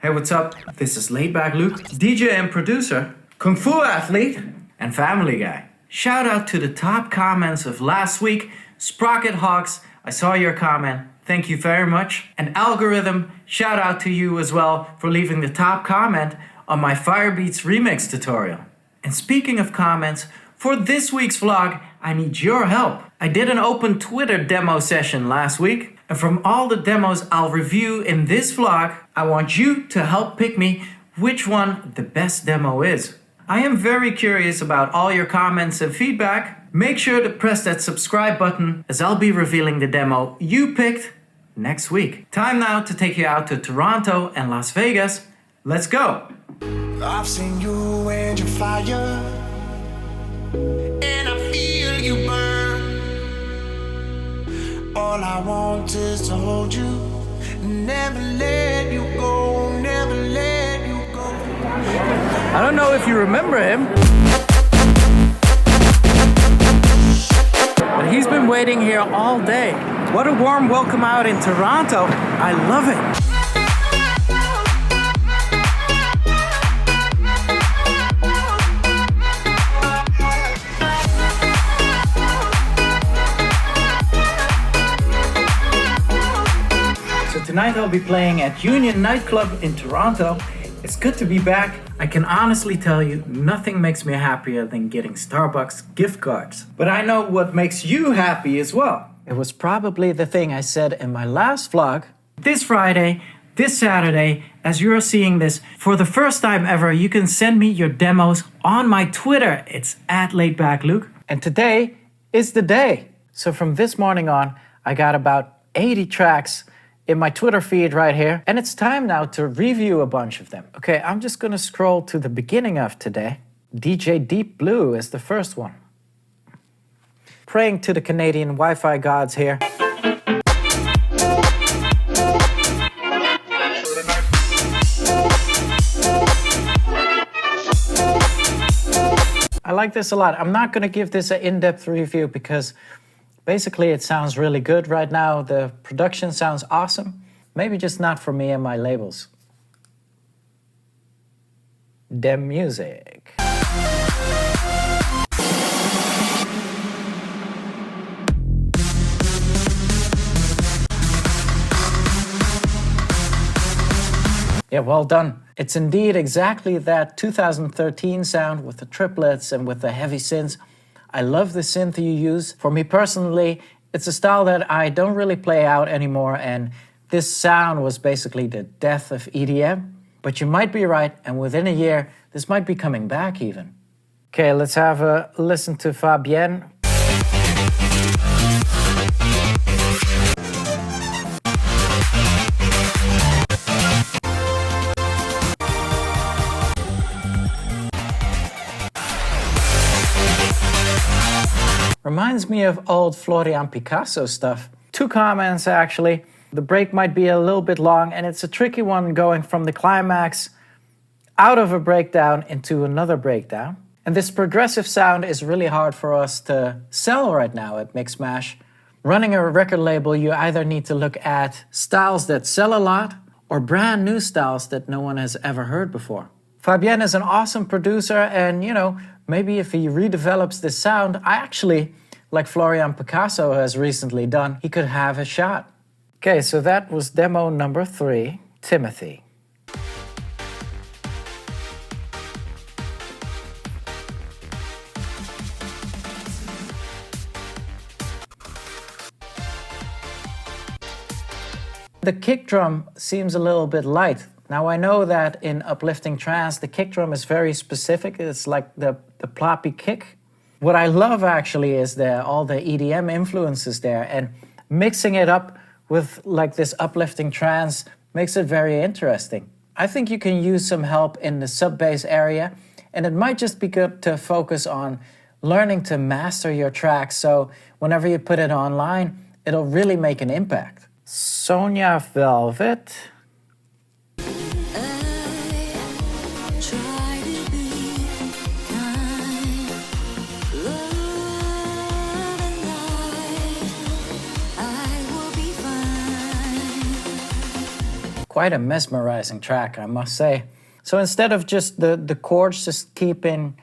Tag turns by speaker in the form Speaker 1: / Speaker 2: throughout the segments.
Speaker 1: Hey, what's up? This is Laidback Luke, DJ and producer, Kung Fu athlete, and family guy. Shout out to the top comments of last week. Sprocket Hawks, I saw your comment. Thank you very much. And Algorithm, shout out to you as well for leaving the top comment on my Firebeats remix tutorial. And speaking of comments, for this week's vlog, I need your help. I did an open Twitter demo session last week, and from all the demos I'll review in this vlog, I want you to help pick me which one the best demo is. I am very curious about all your comments and feedback. Make sure to press that subscribe button as I'll be revealing the demo you picked next week. Time now to take you out to Toronto and Las Vegas. Let's go!
Speaker 2: I've seen you and your fire, and I feel you burn. All I want is to hold you, never let you go, never let you go.
Speaker 1: I don't know if you remember him, but he's been waiting here all day. What a warm welcome out in Toronto. I love it. Tonight I'll be playing at Union Nightclub in Toronto. It's good to be back. I can honestly tell you, nothing makes me happier than getting Starbucks gift cards. But I know what makes you happy as well. It was probably the thing I said in my last vlog. This Friday, this Saturday, as you're seeing this, for the first time ever, you can send me your demos on my Twitter. It's @LaidbackLuke. And today is the day. So from this morning on, I got about 80 tracks in my Twitter feed right here. And it's time now to review a bunch of them. Okay, I'm just gonna scroll to the beginning of today. DJ Deep Blue is the first one. Praying to the Canadian Wi-Fi gods here. I like this a lot. I'm not gonna give this an in-depth review because basically, it sounds really good right now. The production sounds awesome. Maybe just not for me and my labels. Dem music. Yeah, well done. It's indeed exactly that 2013 sound with the triplets and with the heavy synths. I love the synth you use. For me personally, it's a style that I don't really play out anymore, and this sound was basically the death of EDM. But you might be right, and within a year, this might be coming back even. Okay, let's have a listen to Fabienne. Reminds me of old Florian Picasso stuff. 2 comments actually. The break might be a little bit long and it's a tricky one going from the climax out of a breakdown into another breakdown. And this progressive sound is really hard for us to sell right now at Mixmash. Running a record label, you either need to look at styles that sell a lot or brand new styles that no one has ever heard before. Fabienne is an awesome producer and, you know, maybe if he redevelops this sound, like Florian Picasso has recently done, he could have a shot. Okay, so that was demo number 3, Timothy. The kick drum seems a little bit light. Now I know that in uplifting trance, the kick drum is very specific. It's like the ploppy kick. What I love actually is all the EDM influences there, and mixing it up with like this uplifting trance makes it very interesting. I think you can use some help in the sub-bass area, and it might just be good to focus on learning to master your tracks so whenever you put it online, it'll really make an impact. Sonia Velvet. quite a mesmerizing track, I must say. So instead of just the chords just keeping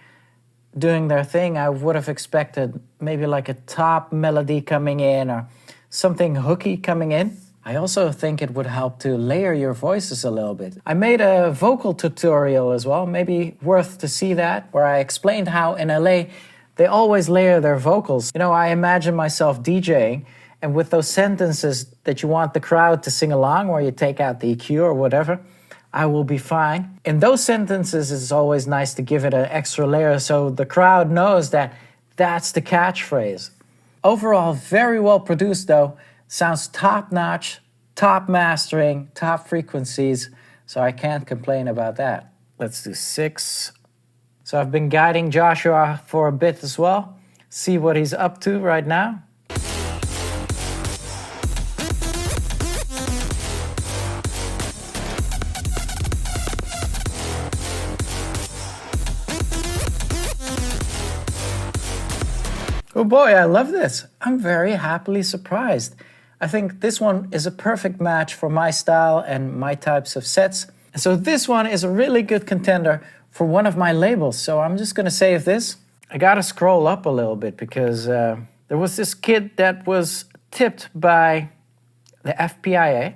Speaker 1: doing their thing, I would have expected maybe like a top melody coming in or something hooky coming in. I also think it would help to layer your voices a little bit. I made a vocal tutorial as well, maybe worth to see that, where I explained how in LA they always layer their vocals. You know, I imagine myself DJing, and with those sentences that you want the crowd to sing along, where you take out the EQ or whatever, I will be fine. In those sentences, it's always nice to give it an extra layer so the crowd knows that that's the catchphrase. Overall, very well produced though. Sounds top-notch, top mastering, top frequencies, so I can't complain about that. Let's do 6. So I've been guiding Joshua for a bit as well. See what he's up to right now. Oh boy, I love this. I'm very happily surprised. I think this one is a perfect match for my style and my types of sets. So this one is a really good contender for one of my labels. So I'm just gonna save this. I gotta scroll up a little bit because there was this kid that was tipped by the FPIA.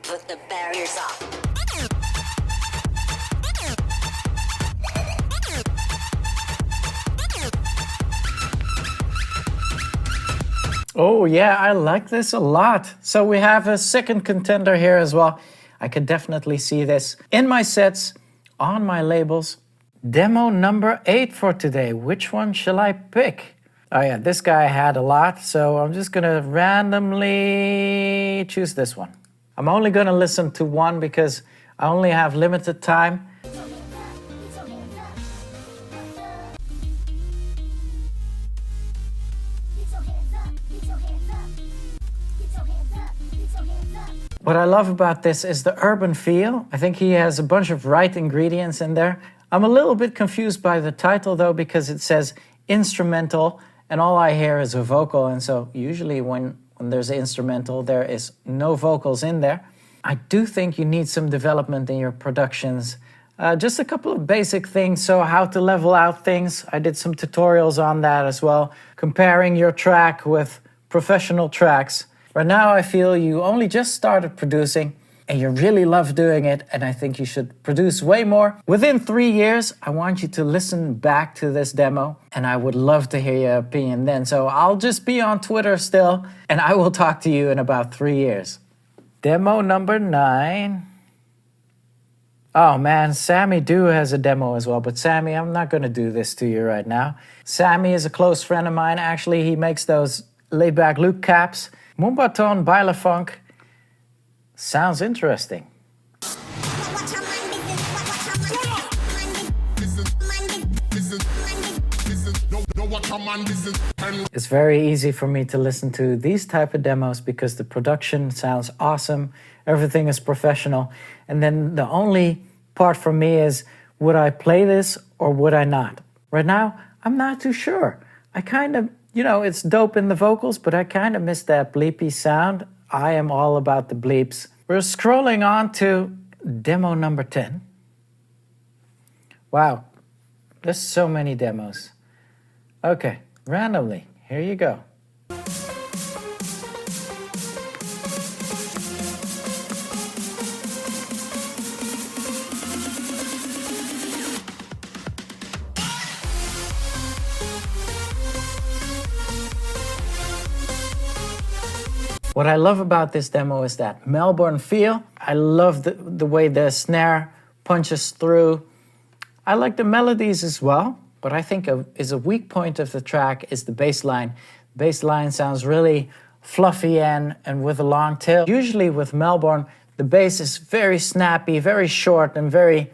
Speaker 3: Put the barriers up.
Speaker 1: Oh yeah, I like this a lot. So we have a second contender here as well. I can definitely see this in my sets, on my labels. Demo number 8 for today. Which one shall I pick? Oh yeah, this guy had a lot, so I'm just gonna randomly choose this one. I'm only gonna listen to one because I only have limited time. What I love about this is the urban feel. I think he has a bunch of right ingredients in there. I'm a little bit confused by the title though, because it says instrumental and all I hear is a vocal. And so usually when there's an instrumental, there is no vocals in there. I do think you need some development in your productions. Just a couple of basic things. So how to level out things. I did some tutorials on that as well. Comparing your track with professional tracks. Right now I feel you only just started producing and you really love doing it, and I think you should produce way more. Within 3 years, I want you to listen back to this demo and I would love to hear your opinion then. So I'll just be on Twitter still and I will talk to you in about 3 years. Demo number 9. Oh man, Sammy Do has a demo as well, but Sammy, I'm not gonna do this to you right now. Sammy is a close friend of mine. Actually, he makes those Laidback Luke caps. Moonbaton Bailafunk sounds interesting. It's very easy for me to listen to these type of demos because the production sounds awesome, everything is professional, and then the only part for me is, would I play this or would I not? Right now, I'm not too sure. I kind of, you know, it's dope in the vocals, but I kind of miss that bleepy sound. I am all about the bleeps. We're scrolling on to demo number 10. Wow, there's so many demos. Okay, randomly, here you go. What I love about this demo is that Melbourne feel. I love the way the snare punches through. I like the melodies as well, but I think a weak point of the track is the bass line. Bass line sounds really fluffy and with a long tail. Usually with Melbourne, the bass is very snappy, very short, and very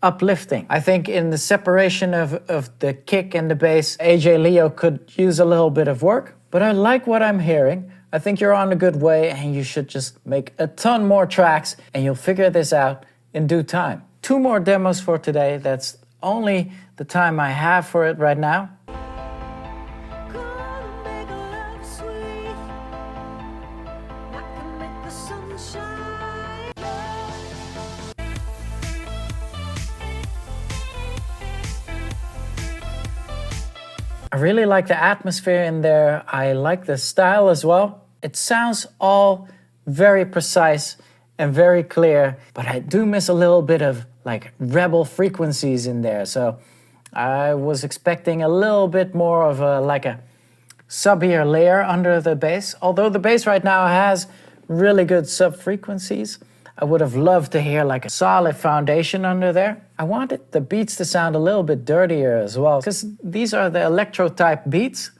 Speaker 1: uplifting. I think in the separation of the kick and the bass, AJ Leo could use a little bit of work, but I like what I'm hearing. I think you're on a good way and you should just make a ton more tracks and you'll figure this out in due time. 2 more demos for today. That's only the time I have for it right now. I really like the atmosphere in there. I like the style as well. It sounds all very precise and very clear, but I do miss a little bit of like rebel frequencies in there. So I was expecting a little bit more of a sub-ear layer under the bass. Although the bass right now has really good sub frequencies, I would have loved to hear like a solid foundation under there. I wanted the beats to sound a little bit dirtier as well, because these are the electro type beats,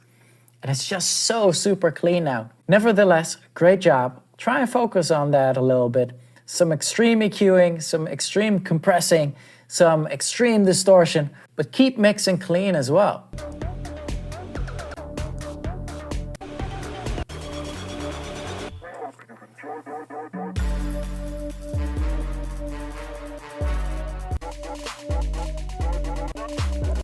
Speaker 1: and it's just so super clean now. Nevertheless, great job. Try and focus on that a little bit. Some extreme EQing, some extreme compressing, some extreme distortion, but keep mixing clean as well.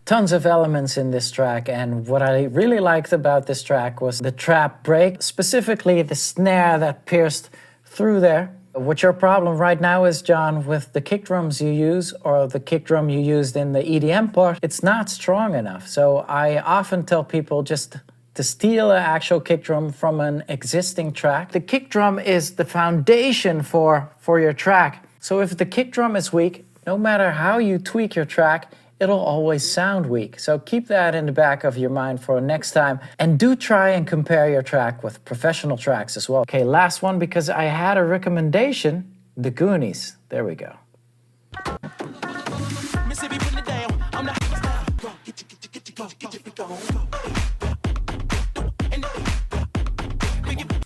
Speaker 1: Tons of elements in this track, and what I really liked about this track was the trap break, specifically the snare that pierced through there. What's your problem right now is, John, with the kick drums you use, or the kick drum you used in the EDM part, it's not strong enough. So I often tell people just to steal an actual kick drum from an existing track. The kick drum is the foundation for your track. So if the kick drum is weak, no matter how you tweak your track, it'll always sound weak. So keep that in the back of your mind for next time. And do try and compare your track with professional tracks as well. Okay, last one, because I had a recommendation, The Goonies. There we go.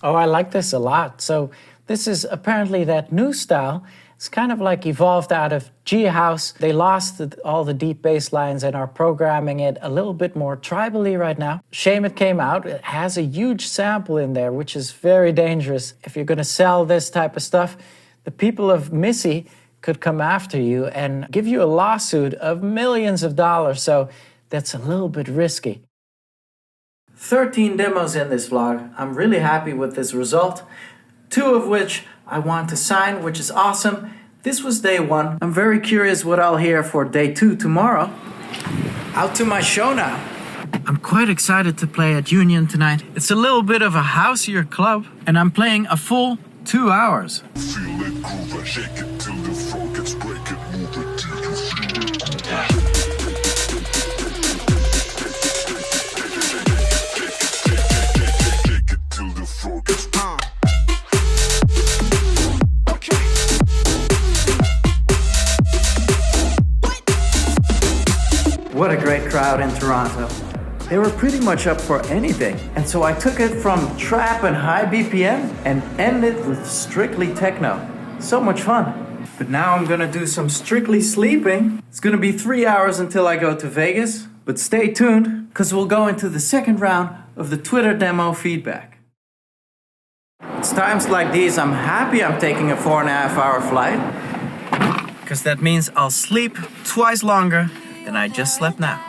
Speaker 1: Oh, I like this a lot. So this is apparently that new style. It's kind of like evolved out of G-House. They lost all the deep bass lines and are programming it a little bit more tribally right now. Shame it came out. It has a huge sample in there, which is very dangerous. If you're going to sell this type of stuff, the people of Missy could come after you and give you a lawsuit of millions of dollars. So that's a little bit risky. 13 demos in this vlog. I'm really happy with this result. 2 of which I want to sign, which is awesome. This was day 1. I'm very curious what I'll hear for day 2 tomorrow. Out to my show now. I'm quite excited to play at Union tonight. It's a little bit of a houseier club, and I'm playing a full 2 hours.
Speaker 4: Feel it, groove it, shake it till the floor gets break it, move it till you feel it. Shake it till the floor gets
Speaker 1: What a great crowd in Toronto. They were pretty much up for anything. And so I took it from trap and high BPM and ended with strictly techno. So much fun. But now I'm gonna do some strictly sleeping. It's gonna be 3 hours until I go to Vegas. But stay tuned, because we'll go into the second round of the Twitter demo feedback. It's times like these I'm happy I'm taking a 4.5 hour flight, because that means I'll sleep twice longer than I just slept now.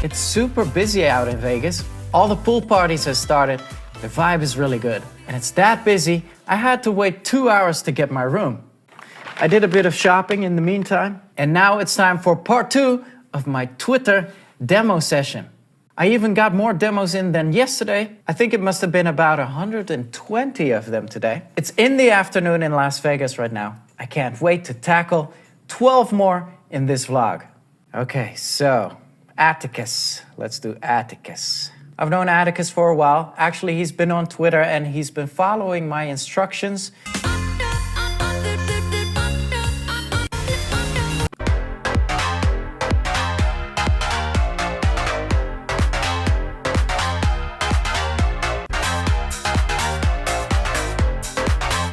Speaker 1: It's super busy out in Vegas. All the pool parties have started. The vibe is really good. And it's that busy, I had to wait 2 hours to get my room. I did a bit of shopping in the meantime. And now it's time for part 2 of my Twitter demo session. I even got more demos in than yesterday. I think it must have been about 120 of them today. It's in the afternoon in Las Vegas right now. I can't wait to tackle 12 more in this vlog. Okay, so Atticus. Let's do Atticus. I've known Atticus for a while. Actually, he's been on Twitter and he's been following my instructions.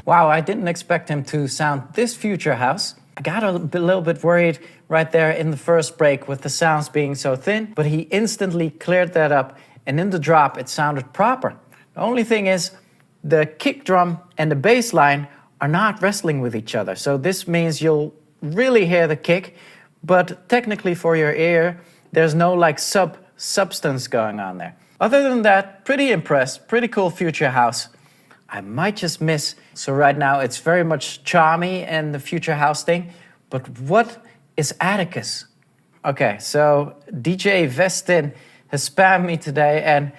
Speaker 1: Wow, I didn't expect him to sound this future house. I got a little bit worried right there in the first break with the sounds being so thin, but he instantly cleared that up, and in the drop it sounded proper. The only thing is, the kick drum and the bass line are not wrestling with each other, so this means you'll really hear the kick, but technically for your ear, there's no like substance going on there. Other than that, pretty impressed, pretty cool future house. I might just miss. So right now it's very much charmy and the future house thing, but what is Atticus? Okay, so DJ Vestin has spammed me today, and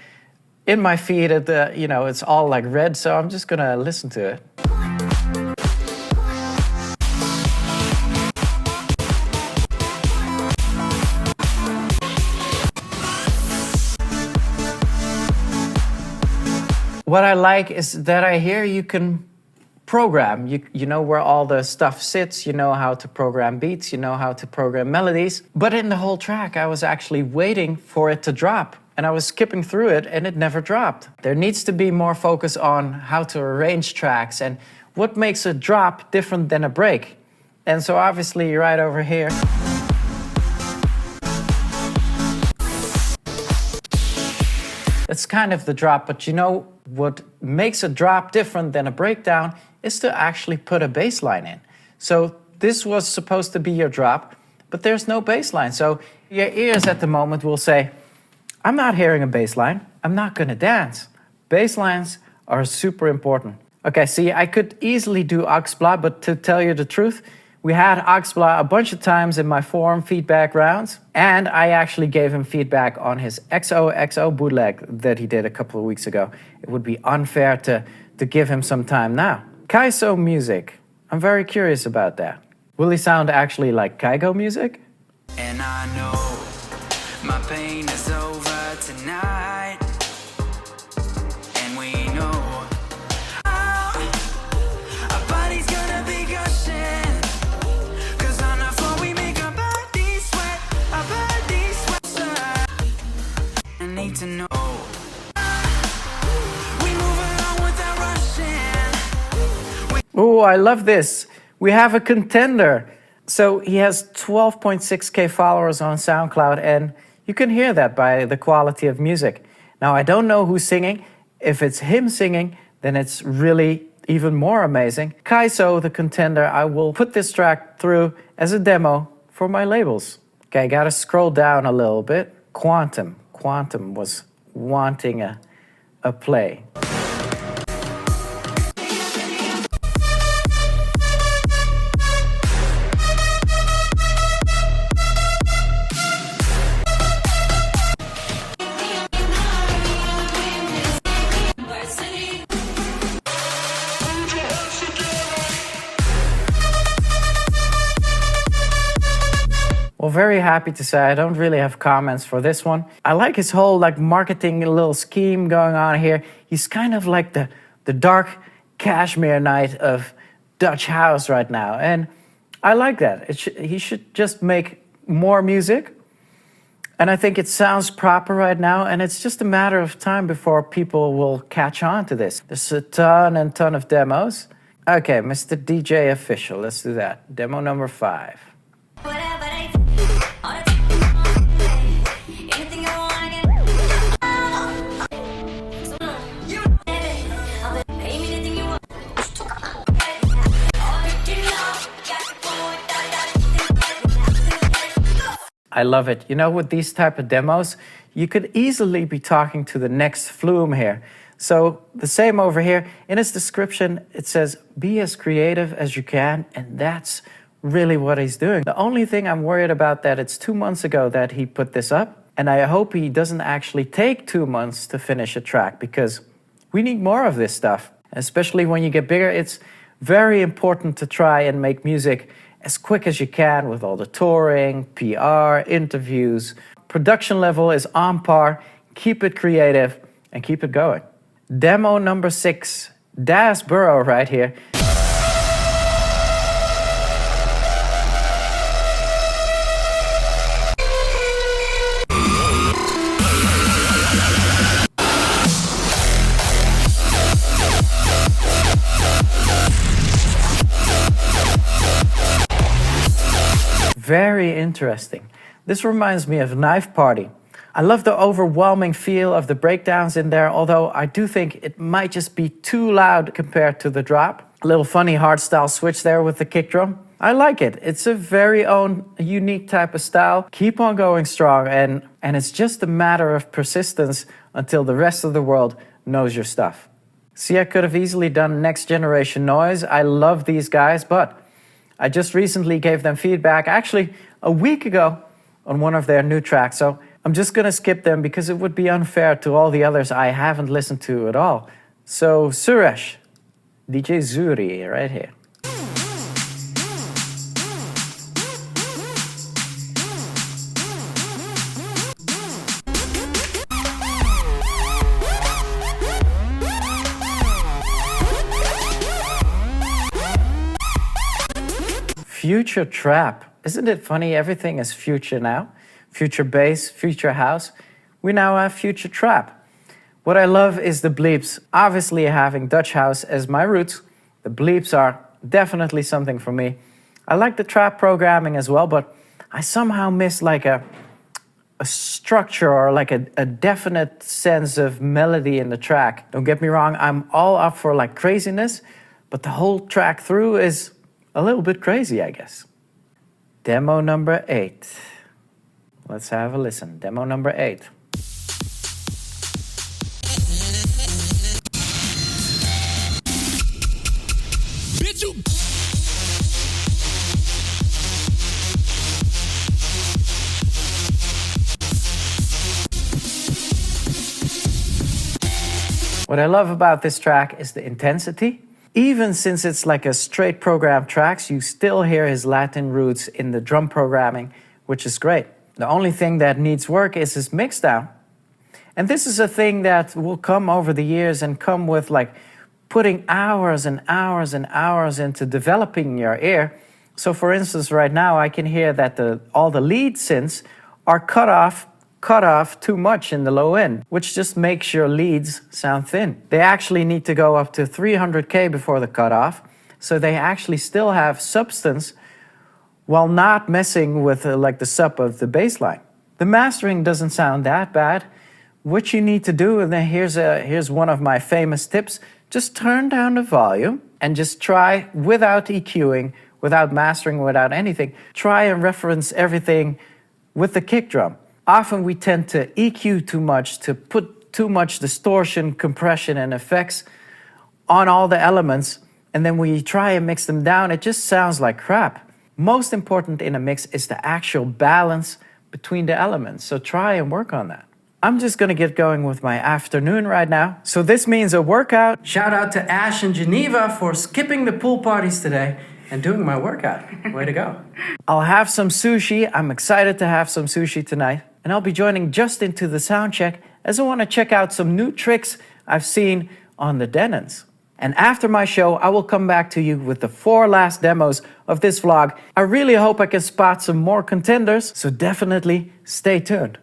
Speaker 1: in my feed, it's all like red, so I'm just gonna listen to it. What I like is that I hear you can program. You know where all the stuff sits, you know how to program beats, you know how to program melodies. But in the whole track, I was actually waiting for it to drop. And I was skipping through it and it never dropped. There needs to be more focus on how to arrange tracks and what makes a drop different than a break. And so obviously right over here, it's kind of the drop, but you know what makes a drop different than a breakdown is to actually put a bass line in. So this was supposed to be your drop, but there's no bass line. So your ears at the moment will say, I'm not hearing a bass line, I'm not gonna dance. Bass lines are super important. Okay, see, I could easily do Oxbla, but to tell you the truth, we had Oxbla a bunch of times in my forum feedback rounds, and I actually gave him feedback on his XOXO bootleg that he did a couple of weeks ago. It would be unfair to give him some time now. Kaiso music, I'm very curious about that. Will he sound actually like Kygo music?
Speaker 2: And I know my pain is over tonight. And we know our body's gonna be gushing. Cause on the floor we make our bodies sweat. Our bodies sweat. I need to know. We move along without rushing.
Speaker 1: Oh, I love this. We have a contender. So he has 12.6K followers on SoundCloud, and you can hear that by the quality of music. Now, I don't know who's singing. If it's him singing, then it's really even more amazing. Kaiso, the contender, I will put this track through as a demo for my labels. Okay, gotta scroll down a little bit. Quantum was wanting a play. Well, very happy to say I don't really have comments for this one. I like his whole marketing little scheme going on here. He's kind of like the dark cashmere knight of Dutch house right now. And I like that. He should just make more music. And I think it sounds proper right now. And it's just a matter of time before people will catch on to this. There's a ton of demos. Okay, Mr. DJ Official, let's do that. Demo number 5. I love it. You know, with these type of demos, you could easily be talking to the next Flume here. So the same over here. In its description, it says, be as creative as you can, and that's really what he's doing. The only thing I'm worried about that it's 2 months ago that he put this up, and I hope he doesn't actually take 2 months to finish a track, because we need more of this stuff. Especially when you get bigger, it's very important to try and make music as quick as you can with all the touring, PR, interviews. Production level is on par. Keep it creative and keep it going. Demo number 6, Das Burrow right here. Very interesting. This reminds me of Knife Party. I love the overwhelming feel of the breakdowns in there, although I do think it might just be too loud compared to the drop. A little funny hardstyle switch there with the kick drum. I like it. It's a very own unique type of style. Keep on going strong, and it's just a matter of persistence until the rest of the world knows your stuff. See, I could have easily done Next Generation Noise. I love these guys, but I just recently gave them feedback, actually a week ago, on one of their new tracks. So I'm just gonna skip them because it would be unfair to all the others I haven't listened to at all. So Suresh, DJ Zuri, right here. Future trap. Isn't it funny? Everything is future now. Future bass, future house. We now have future trap. What I love is the bleeps. Obviously, having Dutch house as my roots, the bleeps are definitely something for me. I like the trap programming as well, but I somehow miss like a structure or like a definite sense of melody in the track. Don't get me wrong, I'm all up for like craziness, but the whole track through is a little bit crazy, I guess. Demo number 8. Let's have a listen. Demo number 8. What I love about this track is the intensity. Even since it's like a straight program tracks, you still hear his Latin roots in the drum programming, which is great. The only thing that needs work is his mixdown. And this is a thing that will come over the years and come with like putting hours and hours and hours into developing your ear. So for instance, right now I can hear that all the lead synths are cut off too much in the low end, which just makes your leads sound thin. They actually need to go up to 300K before the cutoff, so they actually still have substance while not messing with like the sub of the bass line. The mastering doesn't sound that bad. What you need to do, and then here's one of my famous tips, just turn down the volume and just try without EQing, without mastering, without anything. Try and reference everything with the kick drum. Often we tend to EQ too much, to put too much distortion, compression, and effects on all the elements, and then when you try and mix them down, it just sounds like crap. Most important in a mix is the actual balance between the elements, so try and work on that. I'm just gonna get going with my afternoon right now, so this means a workout. Shout out to Ash in Geneva for skipping the pool parties today and doing my workout. Way to go. I'll have some sushi. I'm excited to have some sushi tonight. And I'll be joining Justin to the sound check as I want to check out some new tricks I've seen on the Denons. And after my show, I will come back to you with the 4 last demos of this vlog. I really hope I can spot some more contenders, so definitely stay tuned.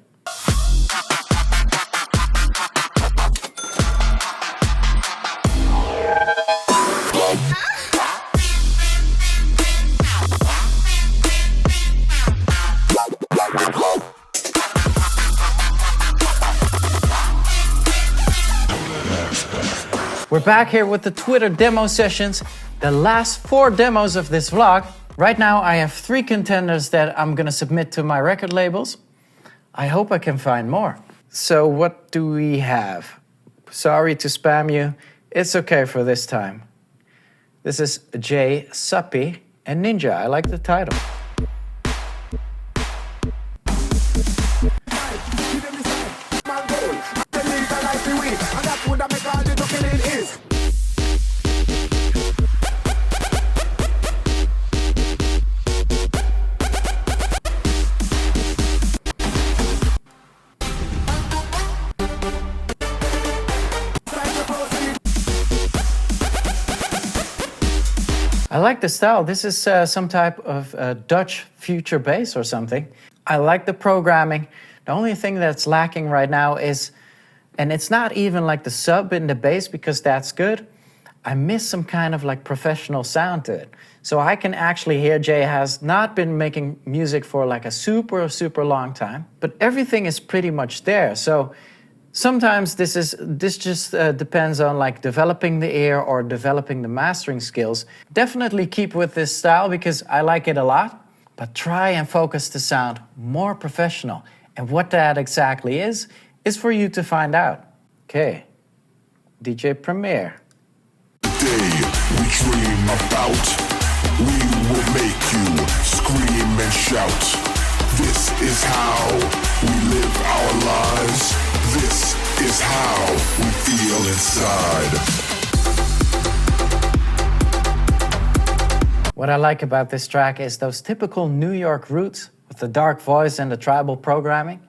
Speaker 1: We're back here with the Twitter demo sessions, the last 4 demos of this vlog. Right now I have 3 contenders that I'm gonna submit to my record labels. I hope I can find more. So what do we have? Sorry to spam you, it's okay for this time. This is Jay, Suppy, and Ninja. I like the title. I like the style. This is some type of Dutch future bass or something. I like the programming. The only thing that's lacking right now is, and it's not even like the sub in the bass because that's good, I miss some kind of like professional sound to it. So I can actually hear Jay has not been making music for like a super long time, but everything is pretty much there. So sometimes this just depends on like developing the ear or developing the mastering skills. Definitely keep with this style because I like it a lot, but try and focus the sound more professional. And what that exactly is for you to find out. Okay, DJ Premier.
Speaker 4: we dream about. We will make you scream and shout. This is how we live our lives. This is how we feel inside.
Speaker 1: What I like about this track is those typical New York roots with the dark voice and the tribal programming.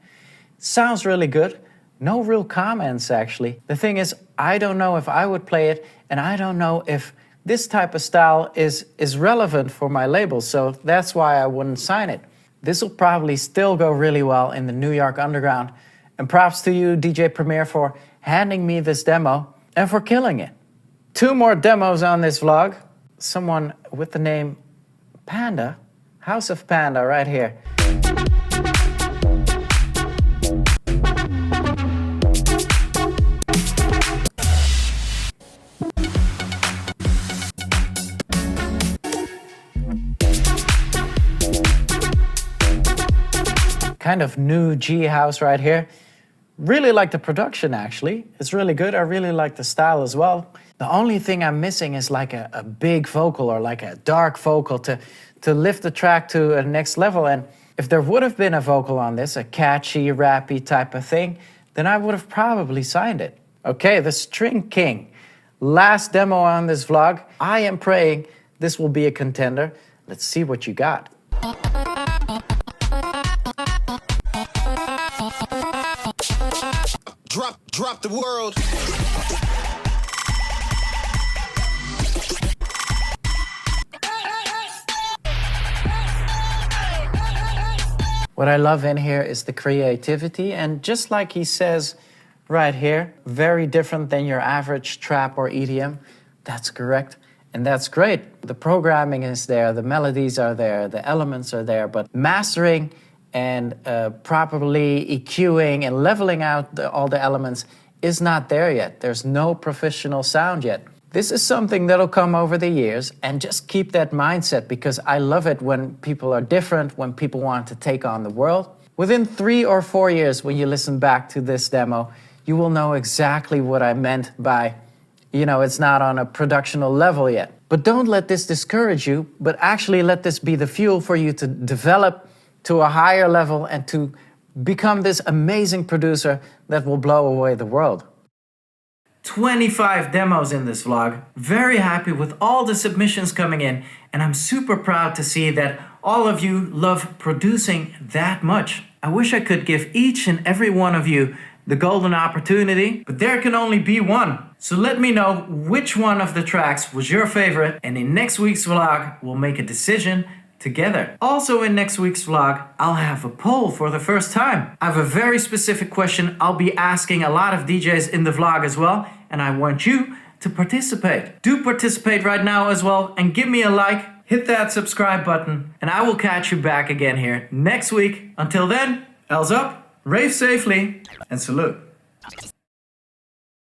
Speaker 1: Sounds really good. No real comments, actually. The thing is, I don't know if I would play it, and I don't know if this type of style is relevant for my label, so that's why I wouldn't sign it. This will probably still go really well in the New York underground. And props to you, DJ Premier, for handing me this demo and for killing it. 2 more demos on this vlog. Someone with the name Panda, House of Panda right here. Kind of new G house right here. Really like the production, actually. It's really good. I really like the style as well. The only thing I'm missing is like a big vocal or like a dark vocal to lift the track to a next level. And if there would have been a vocal on this, a catchy, rappy type of thing, then I would have probably signed it. Okay, the String King. Last demo on this vlog. I am praying this will be a contender. Let's see what you got.
Speaker 5: Drop the world.
Speaker 1: What I love in here is the creativity, and just like he says right here, very different than your average trap or EDM. That's correct, and that's great. The programming is there, the melodies are there, the elements are there, but mastering and properly EQing and leveling out all the elements is not there yet. There's no professional sound yet. This is something that'll come over the years, and just keep that mindset, because I love it when people are different, when people want to take on the world. Within 3 or 4 years, when you listen back to this demo, you will know exactly what I meant by, it's not on a productional level yet. But don't let this discourage you, but actually let this be the fuel for you to develop to a higher level and to become this amazing producer that will blow away the world. 25 demos in this vlog. Very happy with all the submissions coming in, and I'm super proud to see that all of you love producing that much. I wish I could give each and every one of you the golden opportunity, but there can only be one. So let me know which one of the tracks was your favorite, and in next week's vlog, we'll make a decision together. Also in next week's vlog, I'll have a poll for the first time. I have a very specific question I'll be asking a lot of DJs in the vlog as well, and I want you to participate. Do participate right now as well, and give me a like, hit that subscribe button, and I will catch you back again here next week. Until then, L's up, rave safely, and salute.